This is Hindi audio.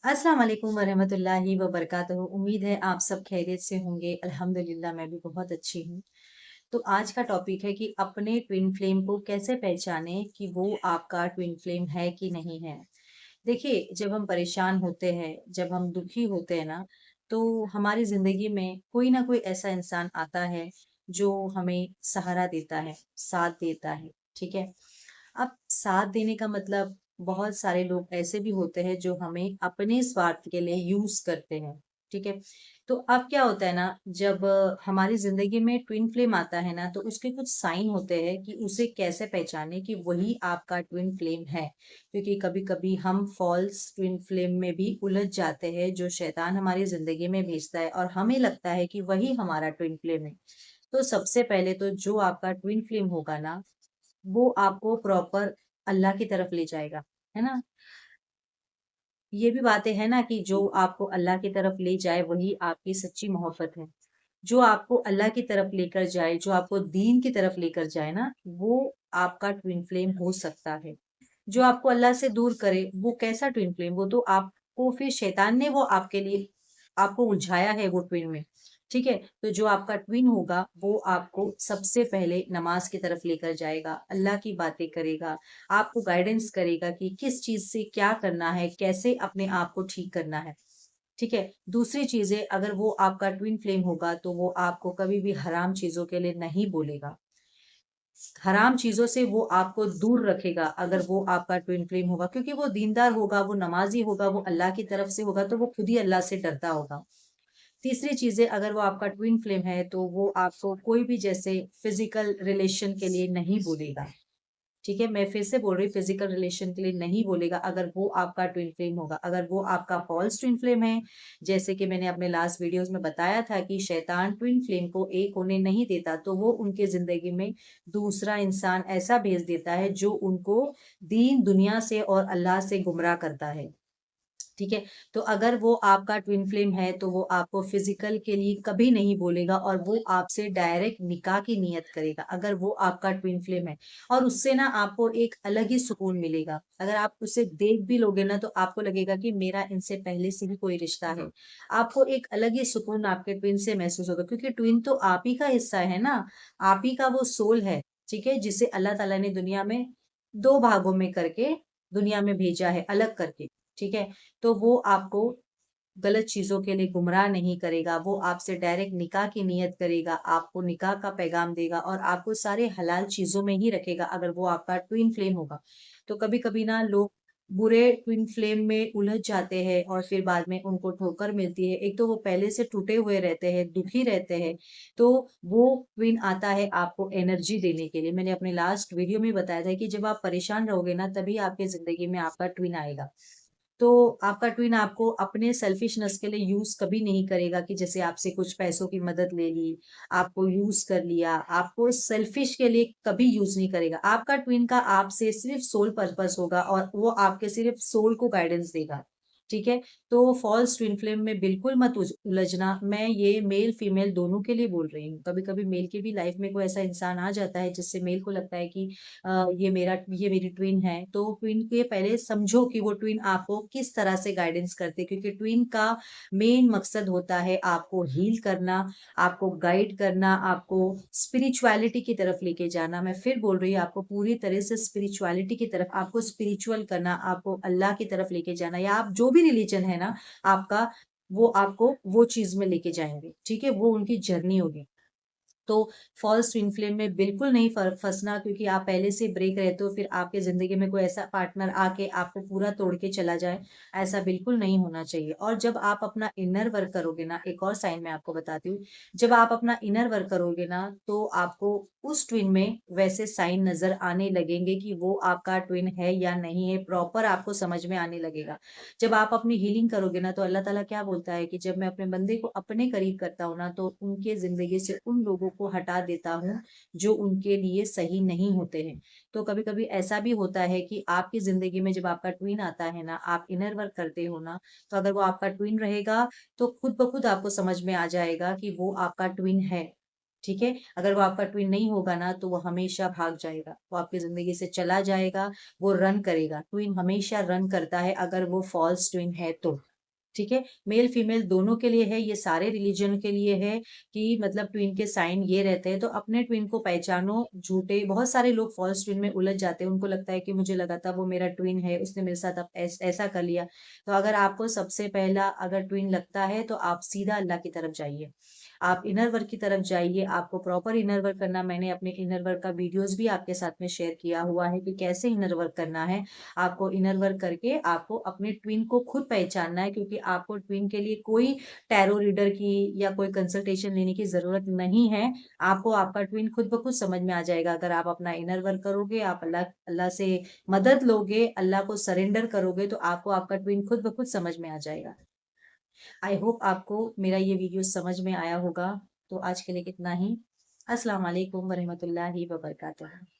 अस्सलाम वालेकुम वरहमतुल्लाहि वबरकातुहू। उम्मीद है आप सब खैरियत से होंगे। अल्हम्दुलिल्लाह मैं भी बहुत अच्छी हूँ। तो आज का टॉपिक है कि अपने ट्विन फ्लेम को कैसे पहचानें कि वो आपका ट्विन फ्लेम है कि नहीं है। देखिए, जब हम परेशान होते हैं, जब हम दुखी होते हैं ना, तो हमारी ज़िंदगी में कोई ना कोई ऐसा इंसान आता है जो हमें सहारा देता है, साथ देता है, ठीक है? अब साथ देने का मतलब बहुत सारे लोग ऐसे भी होते हैं जो हमें अपने स्वार्थ के लिए यूज करते हैं। ठीक है। तो अब क्या होता है ना, जब हमारी जिंदगी में ट्विन फ्लेम आता है ना, तो उसके कुछ साइन होते हैं कि उसे कैसे पहचाने कि वही आपका ट्विन फ्लेम है। क्योंकि कभी कभी हम फॉल्स ट्विन फ्लेम में भी उलझ जाते हैं, जो शैतान हमारी जिंदगी में भेजता है और हमें लगता है कि वही हमारा ट्विन फ्लेम है। तो सबसे पहले तो जो आपका ट्विन फ्लेम होगा ना, वो आपको प्रॉपर अल्लाह की तरफ ले जाएगा, है ना? ये भी बातें हैं ना कि जो आपको अल्लाह की तरफ ले जाए वही आपकी सच्ची मोहब्बत है। जो आपको अल्लाह की तरफ लेकर जाए, जो आपको दीन की तरफ लेकर जाए ना, वो आपका ट्विन फ्लेम हो सकता है। जो आपको अल्लाह से दूर करे, वो कैसा ट्विन फ्लेम? वो तो आपको फिर शैतान ने वो आपके लिए आपको उलझाया है वो ट्विन में। ठीक है? तो जो आपका ट्विन होगा, वो आपको सबसे पहले नमाज़ की तरफ लेकर जाएगा, अल्लाह की बातें करेगा, आपको गाइडेंस करेगा कि किस चीज़ से क्या करना है, कैसे अपने आप को ठीक करना है। ठीक है? दूसरी चीज़ें, अगर वो आपका ट्विन फ्लेम होगा, तो वो आपको कभी भी हराम चीज़ों के लिए नहीं बोलेगा। हराम चीज़ों से वो आपको दूर रखेगा, अगर वो आपका ट्विन फ्लेम होगा, क्योंकि वो दीनदार होगा, वो नमाज़ी होगा, वो अल्लाह की तरफ से होगा, तो वो खुद ही अल्लाह से डरता होगा। तीसरी चीज़ें, अगर वो आपका ट्विन फ्लेम है, तो वो आपको कोई भी जैसे फ़िज़िकल रिलेशन के लिए नहीं बोलेगा। ठीक है? मैं फिर से बोल रही हूँ, फ़िज़िकल रिलेशन के लिए नहीं बोलेगा, अगर वो आपका ट्विन फ्लेम होगा। अगर वो आपका फ़ॉल्स ट्विन फ्लेम है, जैसे कि मैंने अपने लास्ट वीडियोज़ में बताया था कि शैतान ट्विन फ्लेम को एक होने नहीं देता, तो वो उनके ज़िंदगी में दूसरा इंसान ऐसा भेज देता है, जो उनको दीन, दुनिया से और अल्लाह से गुमराह करता है। ठीक है? तो अगर वो आपका ट्विन फ्लेम है, तो वो आपको फ़िज़िकल के लिए कभी नहीं बोलेगा और वो आपसे डायरेक्ट निकाह की नियत करेगा, अगर वो आपका ट्विन फ्लेम है। और उससे ना आपको एक अलग ही सुकून मिलेगा। अगर आप उसे देख भी लोगे ना, तो आपको लगेगा कि मेरा इनसे पहले से ही कोई रिश्ता है। आपको एक अलग ही सुकून आपके ट्विन से महसूस होगा, क्योंकि ट्विन तो आप ही का हिस्सा है ना, आप ही का वो सोल है, ठीक है? जिसे अल्लाह ताला ने दुनिया में 2 भागों में करके दुनिया में भेजा है, अलग करके, ठीक है? तो वो आपको गलत चीज़ों के लिए गुमराह नहीं करेगा, वो आपसे डायरेक्ट निकाह की नियत करेगा, आपको निकाह का पैगाम देगा और आपको सारे हलाल चीज़ों में ही रखेगा, अगर वो आपका ट्विन फ्लेम होगा। तो कभी-कभी ना लोग बुरे ट्विन फ्लेम में उलझ जाते हैं और फिर बाद में उनको ठोकर मिलती है। एक तो वो पहले से टूटे हुए रहते हैं, दुखी रहते हैं, तो वो ट्विन आता है आपको एनर्जी देने के लिए। मैंने अपने लास्ट वीडियो में बताया था कि जब आप परेशान रहोगे ना, तभी आपकी ज़िंदगी में आपका ट्विन आएगा। तो आपका ट्विन आपको अपने सेल्फिशनेस के लिए यूज़ कभी नहीं करेगा, कि जैसे आपसे कुछ पैसों की मदद ले ली, आपको यूज़ कर लिया, आपको सेल्फिश के लिए कभी यूज़ नहीं करेगा। आपका ट्विन का आपसे सिर्फ़ सोल पर्पस होगा और वो आपके सिर्फ़ सोल को गाइडेंस देगा, ठीक है? तो फॉल्स ट्विन फ्लेम में बिल्कुल मत उलझना। मैं ये मेल फीमेल दोनों के लिए बोल रही हूँ। कभी-कभी मेल की भी लाइफ़ में कोई ऐसा इंसान आ जाता है जिससे मेल को लगता है कि ये मेरी ट्विन है, तो ट्विन के पहले समझो कि वो ट्विन आपको किस तरह से गाइडेंस करते हैं, क्योंकि ट्विन का मेन मकसद होता है आपको हील करना, आपको गाइड करना, आपको स्पिरिचुअलिटी की तरफ लेके जाना। मैं फिर बोल रही हूँ, आपको पूरी तरह से स्पिरिचुअलिटी की तरफ, आपको स्पिरिचुअल करना, आपको अल्लाह की तरफ लेके जाना, या आप जो भी रिलीजन है ना आपका, वो आपको वो चीज़ में लेके जाएँगे, ठीक है? वो उनकी जर्नी होगी। तो फॉल्स ट्विन फ्लेम में बिल्कुल नहीं फँसना, क्योंकि आप पहले से ब्रेक रहते हो, फिर आपकी ज़िंदगी में कोई ऐसा पार्टनर आके आपको पूरा तोड़ के चला जाए, ऐसा बिल्कुल नहीं होना चाहिए। और जब आप अपना इनर वर्क करोगे ना, एक और साइन मैं आपको बताती हूँ, जब आप अपना इनर वर्क करोगे ना, तो आपको उस ट्विन में वैसे साइन नज़र आने लगेंगे कि वो आपका ट्विन है या नहीं है, प्रॉपर आपको समझ में आने लगेगा। जब आप अपनी हीलिंग करोगे ना, तो अल्लाह ताला क्या बोलता है कि जब मैं अपने बंदे को अपने करीब करता हूँ ना, तो उनके ज़िंदगी से उन लोगों को हटा देता हूँ, जो उनके लिए सही नहीं होते हैं। तो कभी-कभी ऐसा भी होता है कि आपकी ज़िंदगी में जब आपका ट्विन आता है ना, आप इनर वर्क करते हो ना, तो अगर वो आपका ट्विन रहेगा, तो खुद ब खुद आपको समझ में आ जाएगा कि वो आपका ट्विन है। ठीक है? अगर वो आपका ट्विन नहीं होगा ना, तो वो हमेशा भाग जाएगा। वो आपकी ज़िंदगी से चला जाएगा, वो रन करेगा। ट्विन हमेशा रन करता है, अगर वो फ़ॉल्स ट्विन है तो। ठीक है? मेल फीमेल दोनों के लिए है, ये सारे रिलीजन के लिए है कि मतलब ट्विन के साइन ये रहते हैं, तो अपने ट्विन को पहचानो। झूठे बहुत सारे लोग फ़ॉल्स ट्विन में उलझ जाते हैं, उनको लगता है कि मुझे लगा था वो मेरा ट्विन है, उसने मेरे साथ अब ऐसा कर लिया। तो अगर आपको सबसे पहला अगर ट्विन लगता है, तो आप सीधा अल्लाह की तरफ जाइए। आप इनर वर्क की तरफ जाइए, आपको प्रॉपर इनर वर्क करना, मैंने अपने इनर वर्क का वीडियोज़ भी आपके साथ में शेयर किया हुआ है कि कैसे इनर वर्क करना है। आपको इनर वर्क करके आपको अपने ट्विन को खुद पहचानना है, क्योंकि आपको ट्विन के लिए कोई टैरो रीडर की या कोई कंसल्टेशन लेने की ज़रूरत नहीं है। आपको आपका ट्विन खुद ब खुद समझ में आ जाएगा। अगर आप अपना इनर वर्क करोगे, आप अल्लाह अल्लाह से मदद लोगे, अल्लाह को सरेंडर करोगे, तो आपको आपका ट्विन खुद ब खुद समझ में आ जाएगा। आई होप आपको मेरा ये वीडियो समझ में आया होगा। तो आज के लिए इतना ही। अस्सलाम वालेकुम व रहमतुल्लाहि व बरकातहू।